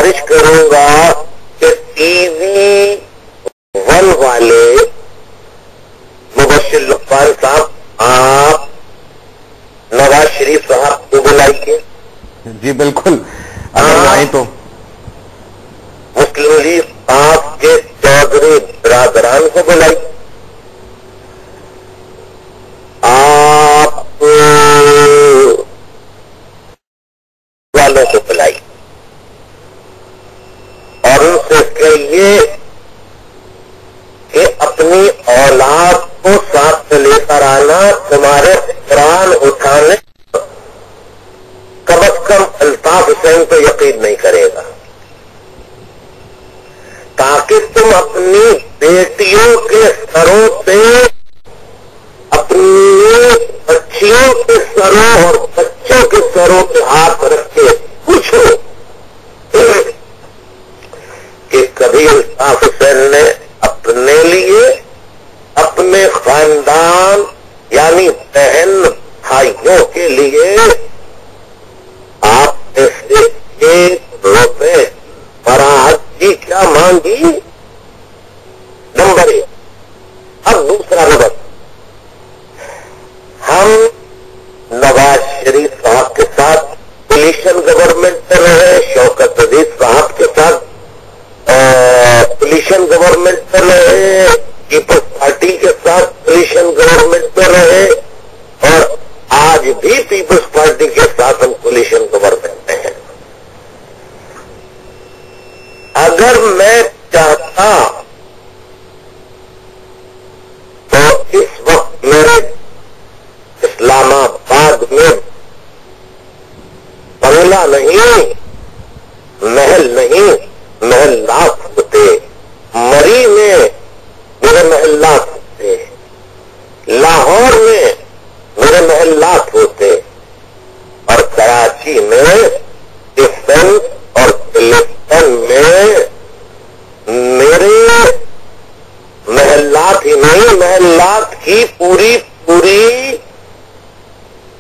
گزارش کروں گا کہ ٹی وی ون والے مبشر لطفان صاحب آپ نواز شریف صاحب کو بلائیے. جی بالکل اگر آئیں تو. مسلم لیگ آپ کے چودھری برادران کو بلائیے. آپ والوں کو بلائیے اور ان سے کہیے کہ اپنی اولاد کو ساتھ سے لے کر آنا. تمہارے قرآن اٹھانے کم از کم الطاف حسین پہ یقین نہیں کرے گا، تاکہ تم اپنی بیٹیوں کے سروں پہ، اپنی بچیوں کے سروں اور بچوں کے سروں پہ ہاتھ رکھ کے پوچھو کہ کبھی الطاف حسین نے اپنے لیے، اپنے خاندان یعنی بہن بھائیوں کے لیے آپ سے 1 روپے فراہت کی کیا مانگی؟ نمبر 1. اب دوسرا نمبر، ہم نواز شریف صاحب کے ساتھ کولیشن گورنمنٹ میں رہے، شوکت عزیز صاحب کے ساتھ کولیشن گورنمنٹ میں رہے، پیپلز پارٹی کے ساتھ کولیشن گورنمنٹ میں رہے، اور آج بھی پیپلز پارٹی کے ساتھ ہم کولیشن گورنمنٹ میں ہیں. اگر میں چاہتا تو اس وقت میرے اسلام آباد میں بنگلہ نہیں، محل نہیں، محلات ہوتے. مری میں میرے محلات ہوتے، لاہور میں میرے محلات ہوتے، اور کراچی میں ڈفرنس اور کلفٹن میں میرے محلات ہی نہیں، محلات کی پوری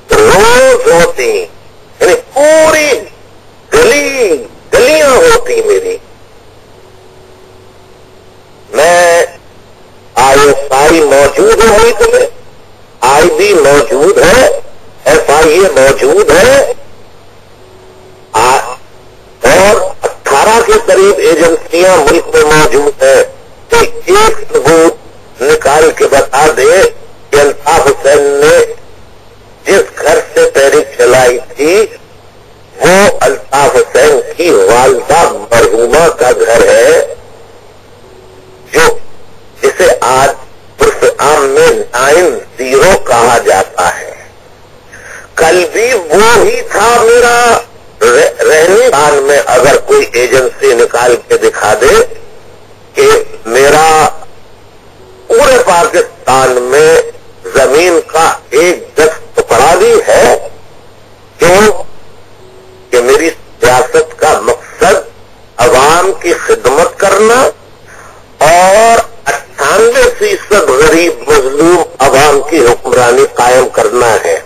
روز ہوتی، یعنی پوری گلیاں ہوتی میری. میں ISI موجود ہے، ملک میں IB موجود ہے، FIA موجود ہے، اور 18 کے قریب ایجنسیاں ملک میں موجود ہیں. کہ ایک ثبوت نکال کے بتا دے کہ الطاف حسین نے جس گھر سے تحریک چلائی تھی وہ الطاف حسین کی والدہ مرحومہ کا گھر ہے، جو جسے آج عرف عام میں 90 کہا جاتا ہے. کل بھی وہی تھا میرا رہنے دان میں. اگر کوئی ایجنسی نکال کے دکھا دے کہ میرا پورے پاکستان میں زمین کا 1 گز ٹکڑا بھی ہے، کیوں کہ میری سیاست کا مقصد عوام کی خدمت کرنا اور 98% غریب مظلوم عوام کی حکمرانی قائم کرنا ہے.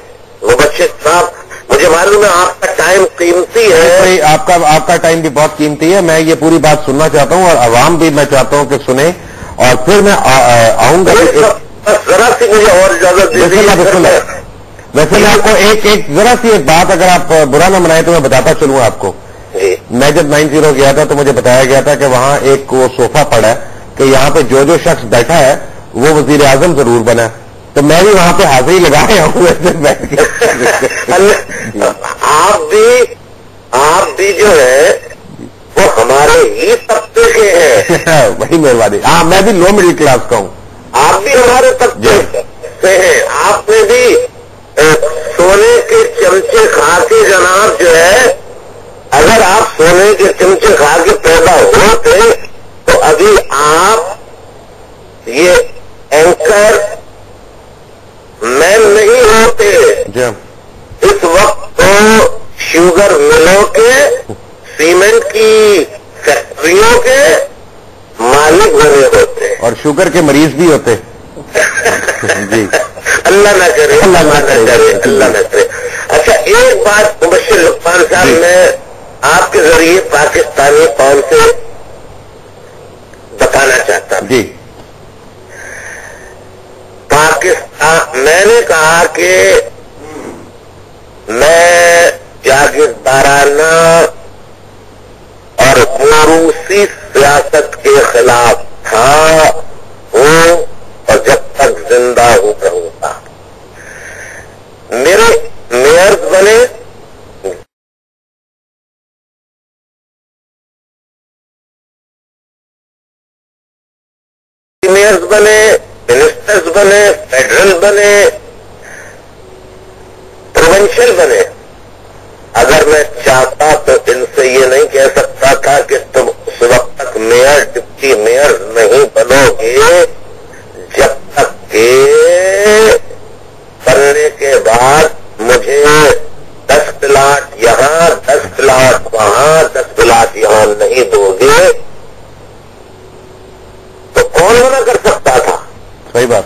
مبشر صاحب مجھے معلوم ہے آپ کا ٹائم قیمتی ہے. آپ کا ٹائم بھی بہت قیمتی ہے. میں یہ پوری بات سننا چاہتا ہوں اور عوام بھی میں چاہتا ہوں کہ سنیں، اور پھر میں آؤں گا. ذرا سی مجھے اور اجازت دیجیے. ویسے میں آپ کو ایک ذرا سی ایک بات، اگر آپ برا نہ منائیں تو میں بتاتا چلوں آپ کو. میں جب 90 گیا تھا تو مجھے بتایا گیا تھا کہ وہاں ایک وہ صوفہ پڑا ہے کہ یہاں پہ جو شخص بیٹھا ہے وہ وزیر اعظم ضرور بنا. تو میں بھی وہاں پہ حاضری لگایا ہوں ایسے بیٹھ کے. آپ بھی جو ہے وہ ہمارے ہی طبقے کے ہیں. وہی مہربانی. ہاں میں بھی لو مڈل کلاس کا ہوں. آپ بھی ہمارے طبقے سے ہیں. آپ نے بھی سونے کے چمچے کھا کے جناب جو ہے، اگر آپ سونے کے چمچے کھا کے پیدا ہوتے تو ابھی آپ یہ اینکر مین نہیں ہوتے. اس وقت تو شوگر ملوں کے، سیمنٹ کی فیکٹریوں کے مالک بنے ہوتے اور شوگر کے مریض بھی ہوتے. جی اللہ نہ کرے، اللہ نہ کرے، اللہ نہ کرے. اچھا ایک بات مبشر لطفان صاحب، میں آپ کے ذریعے پاکستانی قوم سے بتانا چاہتا ہوں. جی. پاکستان، میں نے کہا کہ میں جاگیردارانہ اور موروثی سیاست کے خلاف تھا ہوں اور جب تک زندہ ہوں رہوں گا. میرے میئرز بنے، میئرز بنے، منسٹرز بنے، فیڈرل بنے، پروونشل بنے. اگر میں چاہتا تو ان سے یہ نہیں کہہ سکتا تھا کہ تم اس وقت تک میئر ڈپٹی میئر نہیں بنو گے جب تک کہ بننے کے بعد مجھے 10 پلاٹ یہاں، 10 پلاٹ وہاں، 10 پلاٹ یہاں نہیں دو گے. تو کون منع کر سکتا تھا؟ صحیح بات.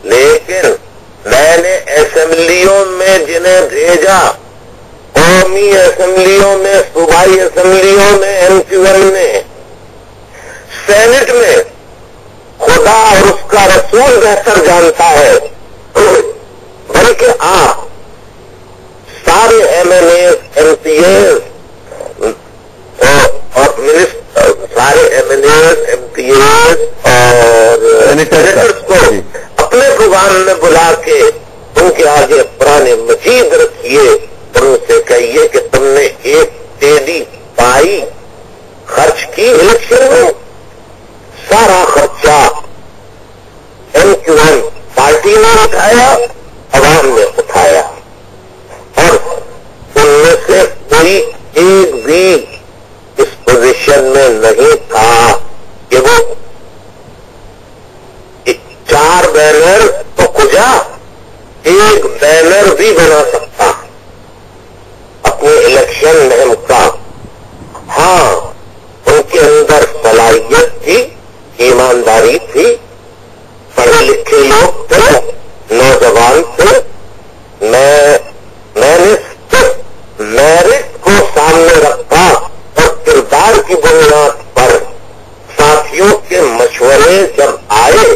لیکن میں نے اسمبلیوں میں جنہیں بھیجا، قومی اسمبلیوں میں، صوبائی اسمبلیوں میں، ایم کیو ایم میں، سینٹ میں، خدا اور اس کا رسول بہتر جانتا ہے، بلکہ آپ سارے M L A, M P A اور منسٹر، سارے M L A, M P A اور سینیٹرز کو اپنے پروگرام میں بلا کے ان کے آگے قرآن مجید رکھیے اور ان سے کہیے کہ تم نے ایک ٹیلی پائی خرچ کی الیکشن میں، سارا خرچہ ایم کیو ایم پارٹی نے اٹھایا، عوام نے اٹھایا، اور ان میں سے کوئی ایک بھی اس پوزیشن میں نہیں تھا کہ وہ 4 بینر تو کجا 1 بینر بھی بنا سکتا اپنے الیکشن مہم کا. ہاں، ان کے اندر صلاحیت تھی، ایمانداری تھی، پڑھے لکھے لوگ تھے، نوجوان تھے. میں نے صرف میرٹ کو سامنے رکھا اور کردار کی بنیاد پر ساتھیوں کے مشورے جب آئے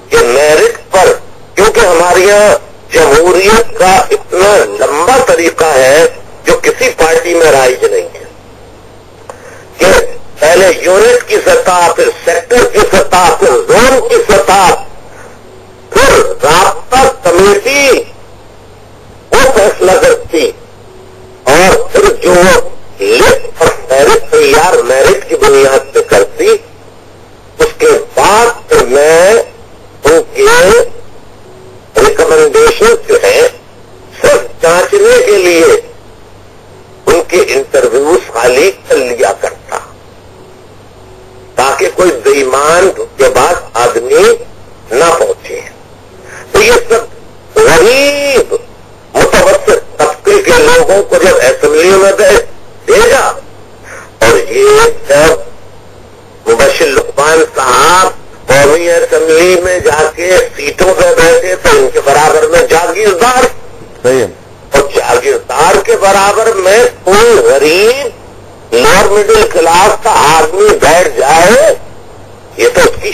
کہ میرٹ پر، کیونکہ ہمارے یہاں جمہوریت کا اتنا لمبا طریقہ ہے جو کسی پارٹی میں رائج نہیں ہے کہ پہلے یونٹ کی سطح، پھر سیکٹر کی سطح، پھر زون کی سطح، پھر رابطہ کمیٹی وہ فیصلہ کرتی اور پھر جو لسٹ اور میرٹ تیار میرٹ کی بنیاد پہ کرتی. اس کے بعد پھر میں ان کے ریکمنڈیشن جو ہے صرف جانچنے کے لیے ان کے انٹرویوز خالی کر لیا کرتا تاکہ کوئی بے ایمان کے بعد آدمی نہ پہنچے. تو یہ سب غریب متوسط طبقے کے لوگوں کو جب اسمبلیوں میں بھیجا، اور یہ جب مبشر لقمان صاحب قومی اسمبلی میں جا کے سیٹوں پہ بیٹھے تو ان کے برابر میں جاگیردار، اور جاگیردار کے برابر میں کوئی غریب لوور مڈل کلاس کا آدمی بیٹھ جائے، یہ تو اس کی